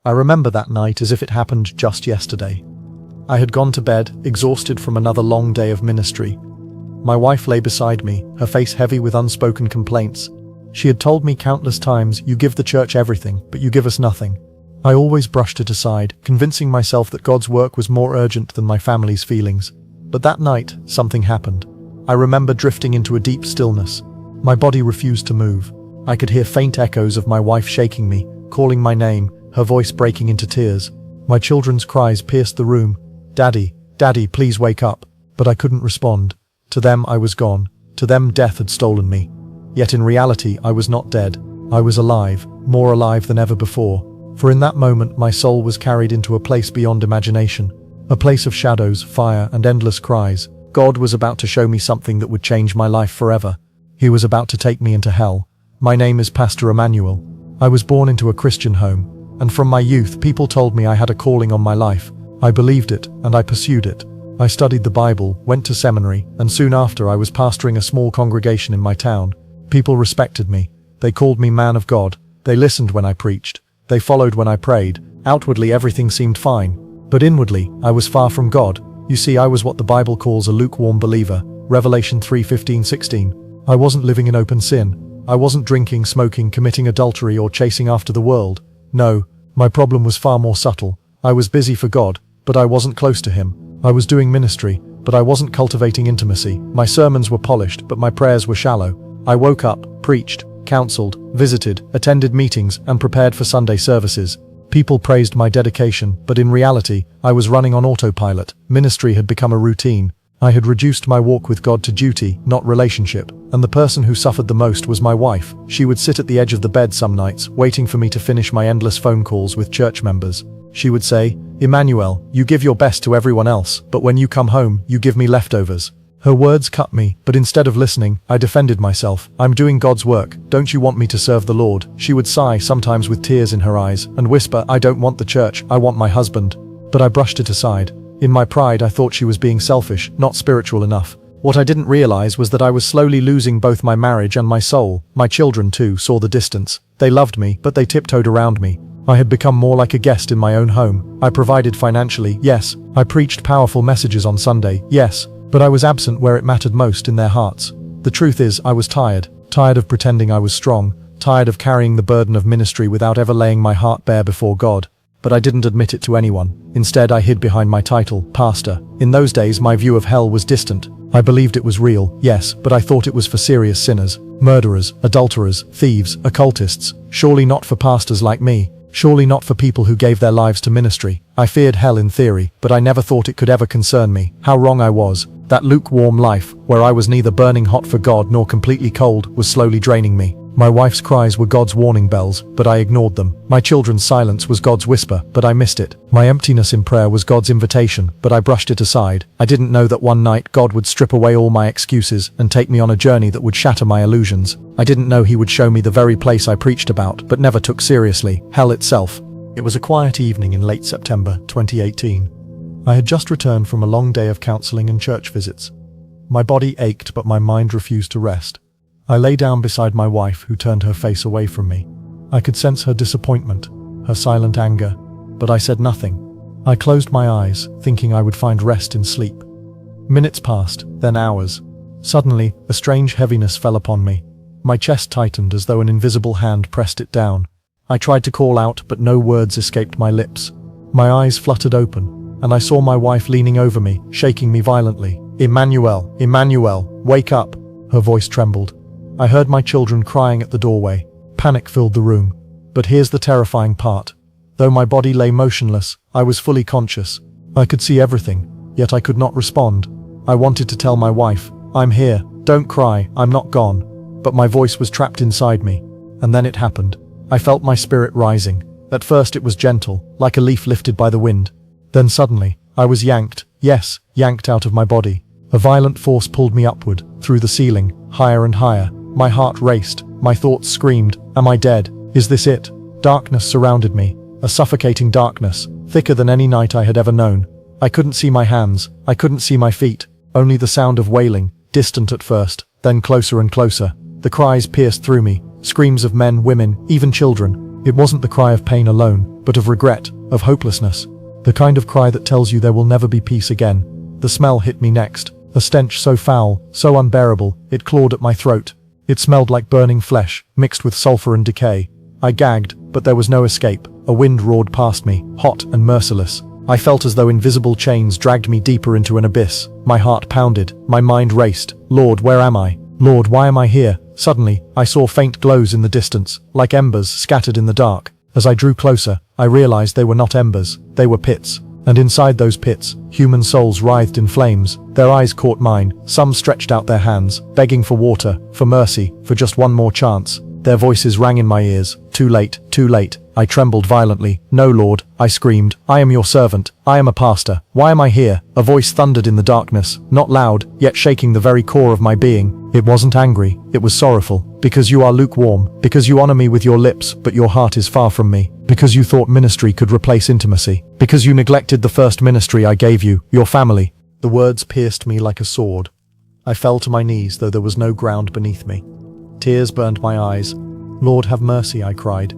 I remember that night as if it happened just yesterday. I had gone to bed, exhausted from another long day of ministry. My wife lay beside me, her face heavy with unspoken complaints. She had told me countless times, "You give the church everything, but you give us nothing." I always brushed it aside, convincing myself that God's work was more urgent than my family's feelings. But that night, something happened. I remember drifting into a deep stillness. My body refused to move. I could hear faint echoes of my wife shaking me, calling my name, her voice breaking into tears. My children's cries pierced the room. "Daddy, Daddy, please wake up." But I couldn't respond. To them I was gone. To them death had stolen me. Yet in reality I was not dead. I was alive, more alive than ever before. For in that moment my soul was carried into a place beyond imagination. A place of shadows, fire, and endless cries. God was about to show me something that would change my life forever. He was about to take me into hell. My name is Pastor Emmanuel. I was born into a Christian home, and from my youth people told me I had a calling on my life. I believed it, and I pursued it. I studied the Bible, went to seminary, and soon after I was pastoring a small congregation in my town. People respected me. They called me man of God. They listened when I preached. They followed when I prayed. Outwardly everything seemed fine. But inwardly, I was far from God. You see, I was what the Bible calls a lukewarm believer. Revelation 3:15-16. I wasn't living in open sin. I wasn't drinking, smoking, committing adultery, or chasing after the world. No, my problem was far more subtle. I was busy for God, but I wasn't close to Him. I was doing ministry, but I wasn't cultivating intimacy. My sermons were polished, but my prayers were shallow. I woke up, preached, counseled, visited, attended meetings, and prepared for Sunday services. People praised my dedication, but in reality, I was running on autopilot. Ministry had become a routine. I had reduced my walk with God to duty, not relationship. And the person who suffered the most was my wife. She would sit at the edge of the bed some nights, waiting for me to finish my endless phone calls with church members. She would say, "Emmanuel, you give your best to everyone else, but when you come home, you give me leftovers." Her words cut me, but instead of listening, I defended myself. "I'm doing God's work. Don't you want me to serve the Lord?" She would sigh, sometimes with tears in her eyes, and whisper, "I don't want the church, I want my husband." But I brushed it aside. In my pride, I thought she was being selfish, not spiritual enough. What I didn't realize was that I was slowly losing both my marriage and my soul. My children, too, saw the distance. They loved me, but they tiptoed around me. I had become more like a guest in my own home. I provided financially, yes. I preached powerful messages on Sunday, yes. But I was absent where it mattered most, in their hearts. The truth is, I was tired. Tired of pretending I was strong. Tired of carrying the burden of ministry without ever laying my heart bare before God. But I didn't admit it to anyone. Instead, I hid behind my title, pastor. In those days, my view of hell was distant. I believed it was real, yes, but I thought it was for serious sinners. Murderers, adulterers, thieves, occultists. Surely not for pastors like me. Surely not for people who gave their lives to ministry. I feared hell in theory, but I never thought it could ever concern me. How wrong I was. That lukewarm life, where I was neither burning hot for God nor completely cold, was slowly draining me. My wife's cries were God's warning bells, but I ignored them. My children's silence was God's whisper, but I missed it. My emptiness in prayer was God's invitation, but I brushed it aside. I didn't know that one night God would strip away all my excuses and take me on a journey that would shatter my illusions. I didn't know He would show me the very place I preached about, but never took seriously, hell itself. It was a quiet evening in late September 2018. I had just returned from a long day of counseling and church visits. My body ached, but my mind refused to rest. I lay down beside my wife, who turned her face away from me. I could sense her disappointment, her silent anger, but I said nothing. I closed my eyes, thinking I would find rest in sleep. Minutes passed, then hours. Suddenly, a strange heaviness fell upon me. My chest tightened as though an invisible hand pressed it down. I tried to call out, but no words escaped my lips. My eyes fluttered open, and I saw my wife leaning over me, shaking me violently. "Emmanuel, Emmanuel, wake up!" Her voice trembled. I heard my children crying at the doorway. Panic filled the room. But here's the terrifying part. Though my body lay motionless, I was fully conscious. I could see everything, yet I could not respond. I wanted to tell my wife, "I'm here, don't cry, I'm not gone." But my voice was trapped inside me. And then it happened. I felt my spirit rising. At first it was gentle, like a leaf lifted by the wind. Then suddenly, I was yanked, yes, yanked out of my body. A violent force pulled me upward, through the ceiling, higher and higher. My heart raced, my thoughts screamed, "Am I dead? Is this it?" Darkness surrounded me, a suffocating darkness, thicker than any night I had ever known. I couldn't see my hands, I couldn't see my feet, only the sound of wailing, distant at first, then closer and closer. The cries pierced through me, screams of men, women, even children. It wasn't the cry of pain alone, but of regret, of hopelessness. The kind of cry that tells you there will never be peace again. The smell hit me next, a stench so foul, so unbearable, it clawed at my throat. It smelled like burning flesh, mixed with sulfur and decay. I gagged, but there was no escape. A wind roared past me, hot and merciless. I felt as though invisible chains dragged me deeper into an abyss. My heart pounded, my mind raced. Lord, where am I? Lord, why am I here? Suddenly, I saw faint glows in the distance, like embers scattered in the dark. As I drew closer, I realized they were not embers, they were pits. And inside those pits, human souls writhed in flames. Their eyes caught mine, some stretched out their hands, begging for water, for mercy, for just one more chance. Their voices rang in my ears. Too late, too late. I trembled violently. No, Lord, I screamed. I am your servant. I am a pastor. Why am I here? A voice thundered in the darkness, not loud, yet shaking the very core of my being. It wasn't angry, it was sorrowful. Because you are lukewarm, because you honor me with your lips, but your heart is far from me. Because you thought ministry could replace intimacy. Because you neglected the first ministry I gave you, your family. The words pierced me like a sword. I fell to my knees, though there was no ground beneath me. Tears burned my eyes. Lord, have mercy, I cried.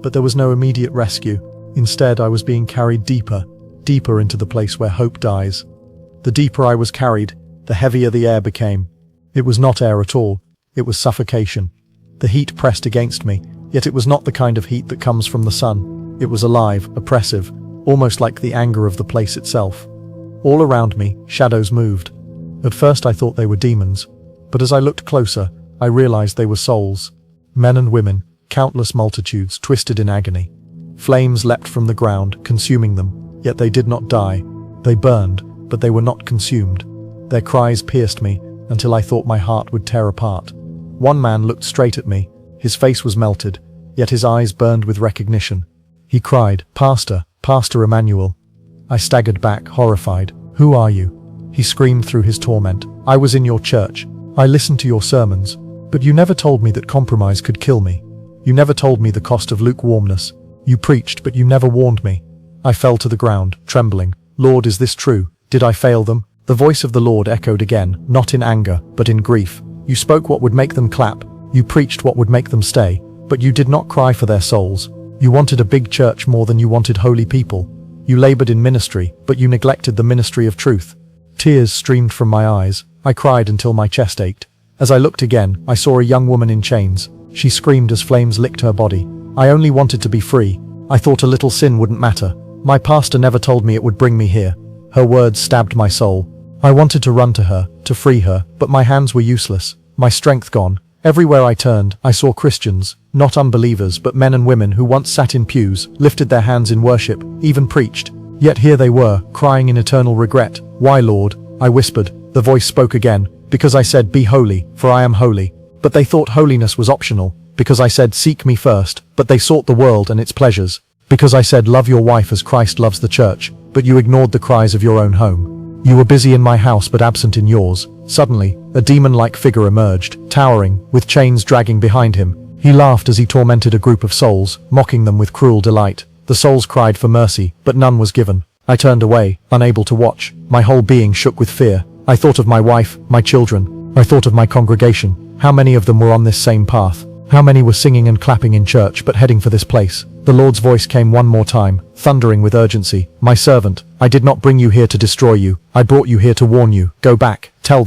But there was no immediate rescue. Instead, I was being carried deeper, deeper into the place where hope dies. The deeper I was carried, the heavier the air became. It was not air at all. It was suffocation. The heat pressed against me, yet it was not the kind of heat that comes from the sun. It was alive, oppressive, almost like the anger of the place itself. All around me, shadows moved. At first I thought they were demons, but as I looked closer, I realized they were souls. Men and women, countless multitudes twisted in agony. Flames leapt from the ground, consuming them, yet they did not die. They burned, but they were not consumed. Their cries pierced me until I thought my heart would tear apart. One man looked straight at me. His face was melted, yet his eyes burned with recognition. He cried, "Pastor, Pastor Emmanuel." I staggered back, horrified. "Who are you?" He screamed through his torment. "I was in your church. I listened to your sermons. But you never told me that compromise could kill me. You never told me the cost of lukewarmness. You preached, but you never warned me." I fell to the ground, trembling. "Lord, is this true? Did I fail them?" The voice of the Lord echoed again, not in anger, but in grief. "You spoke what would make them clap. You preached what would make them stay. But you did not cry for their souls. You wanted a big church more than you wanted holy people. You labored in ministry, but you neglected the ministry of truth." Tears streamed from my eyes. I cried until my chest ached. As I looked again, I saw a young woman in chains. She screamed as flames licked her body. "I only wanted to be free. I thought a little sin wouldn't matter. My pastor never told me it would bring me here." Her words stabbed my soul. I wanted to run to her, to free her, but my hands were useless, my strength gone. Everywhere I turned, I saw Christians, not unbelievers, but men and women who once sat in pews, lifted their hands in worship, even preached. Yet here they were, crying in eternal regret. "Why, Lord?" I whispered. The voice spoke again. "Because I said, 'Be holy, for I am holy.' But they thought holiness was optional. Because I said, 'Seek me first,' but they sought the world and its pleasures. Because I said, 'Love your wife as Christ loves the church,' but you ignored the cries of your own home. You were busy in my house but absent in yours." Suddenly, a demon-like figure emerged, towering, with chains dragging behind him. He laughed as he tormented a group of souls, mocking them with cruel delight. The souls cried for mercy, but none was given. I turned away, unable to watch. My whole being shook with fear. I thought of my wife, my children. I thought of my congregation. How many of them were on this same path? How many were singing and clapping in church but heading for this place? The Lord's voice came one more time, thundering with urgency. "My servant, I did not bring you here to destroy you. I brought you here to warn you. Go back. Tell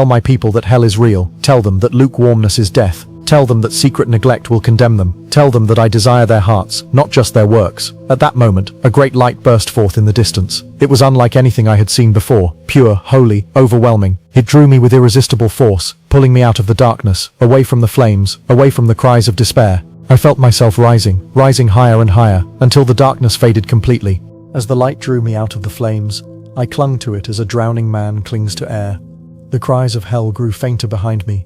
my people that hell is real. Tell them that lukewarmness is death. Tell them that secret neglect will condemn them. Tell them that I desire their hearts, not just their works." At that moment, a great light burst forth in the distance. It was unlike anything I had seen before, pure, holy, overwhelming. It drew me with irresistible force, pulling me out of the darkness, away from the flames, away from the cries of despair. I felt myself rising higher and higher, until the darkness faded completely. As the light drew me out of the flames, I clung to it as a drowning man clings to air. The cries of hell grew fainter behind me,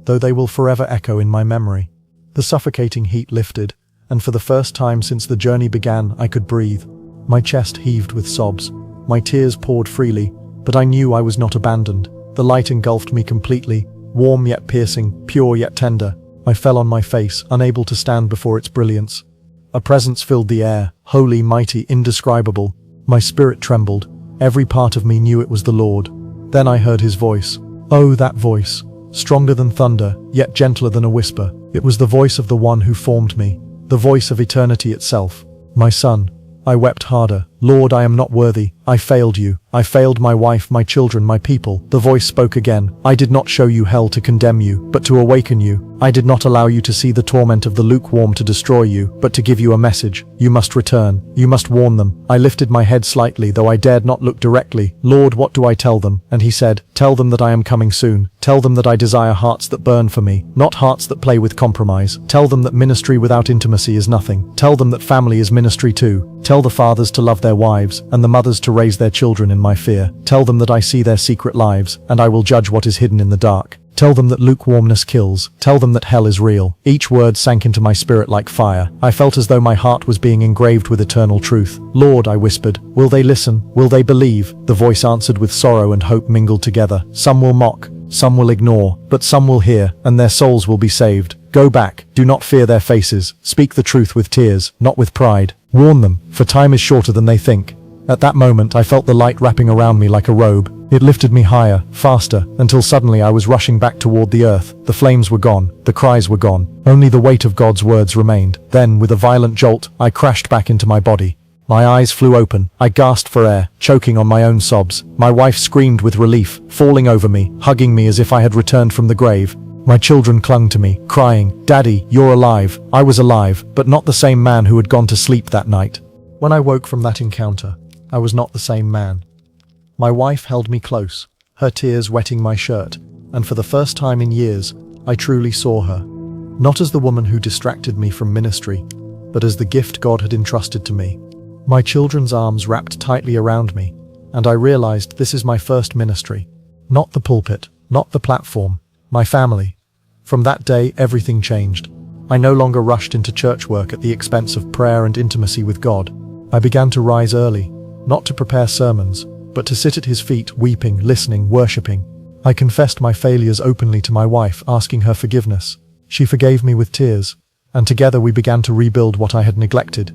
though they will forever echo in my memory. The suffocating heat lifted, and for the first time since the journey began, I could breathe. My chest heaved with sobs. My tears poured freely, but I knew I was not abandoned. The light engulfed me completely, warm yet piercing, pure yet tender. I fell on my face, unable to stand before its brilliance. A presence filled the air, holy, mighty, indescribable. My spirit trembled. Every part of me knew it was the Lord. Then I heard his voice. Oh, that voice! Stronger than thunder, yet gentler than a whisper. It was the voice of the one who formed me, the voice of eternity itself. My son, I wept harder. Lord, I am not worthy. I failed you. I failed my wife, my children, my people. The voice spoke again. I did not show you hell to condemn you, but to awaken you. I did not allow you to see the torment of the lukewarm to destroy you, but to give you a message. You must return. You must warn them. I lifted my head slightly, though I dared not look directly. Lord, what do I tell them? And he said, tell them that I am coming soon. Tell them that I desire hearts that burn for me, not hearts that play with compromise. Tell them that ministry without intimacy is nothing. Tell them that family is ministry too. Tell the fathers to love their wives, and the mothers to raise their children in my fear. Tell them that I see their secret lives, and I will judge what is hidden in the dark. Tell them that lukewarmness kills. Tell them that hell is real. Each word sank into my spirit like fire. I felt as though my heart was being engraved with eternal truth. Lord, I whispered, will they listen? Will they believe? The voice answered with sorrow and hope mingled together. Some will mock, some will ignore, but some will hear, and their souls will be saved. Go back. Do not fear their faces. Speak the truth with tears, not with pride. Warn them, for time is shorter than they think. At that moment, I felt the light wrapping around me like a robe. It lifted me higher, faster, until suddenly I was rushing back toward the earth. The flames were gone. The cries were gone. Only the weight of God's words remained. Then, with a violent jolt, I crashed back into my body. My eyes flew open. I gasped for air, choking on my own sobs. My wife screamed with relief, falling over me, hugging me as if I had returned from the grave. My children clung to me, crying, Daddy, you're alive. I was alive, but not the same man who had gone to sleep that night. When I woke from that encounter, I was not the same man. My wife held me close, her tears wetting my shirt, and for the first time in years, I truly saw her. Not as the woman who distracted me from ministry, but as the gift God had entrusted to me. My children's arms wrapped tightly around me, and I realized this is my first ministry. Not the pulpit, not the platform, my family. From that day, everything changed. I no longer rushed into church work at the expense of prayer and intimacy with God. I began to rise early, not to prepare sermons, but to sit at his feet, weeping, listening, worshipping. I confessed my failures openly to my wife, asking her forgiveness. She forgave me with tears, and together we began to rebuild what I had neglected.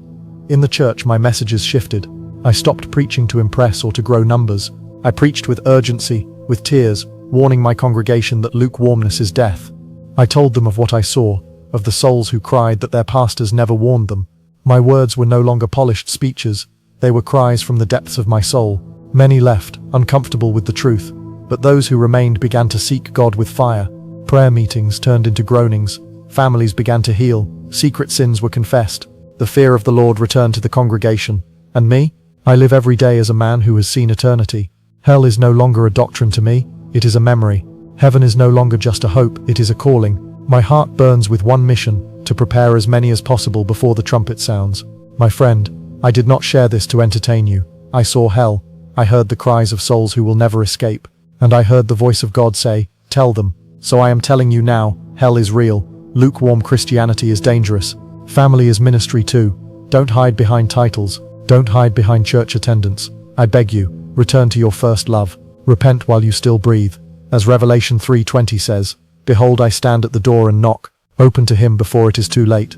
In the church, my messages shifted. I stopped preaching to impress or to grow numbers. I preached with urgency, with tears, warning my congregation that lukewarmness is death. I told them of what I saw, of the souls who cried that their pastors never warned them. My words were no longer polished speeches. They were cries from the depths of my soul. Many left, uncomfortable with the truth, but those who remained began to seek God with fire. Prayer meetings turned into groanings. Families began to heal. Secret sins were confessed. The fear of the Lord returned to the congregation. And me? I live every day as a man who has seen eternity. Hell is no longer a doctrine to me. It is a memory. Heaven is no longer just a hope. It is a calling. My heart burns with one mission, to prepare as many as possible before the trumpet sounds. My friend, I did not share this to entertain you. I saw hell. I heard the cries of souls who will never escape. And I heard the voice of God say, tell them. So I am telling you now, hell is real. Lukewarm Christianity is dangerous. Family is ministry too. Don't hide behind titles. Don't hide behind church attendance. I beg you, return to your first love. Repent while you still breathe. As Revelation 3:20 says, behold, I stand at the door and knock. Open to him before it is too late.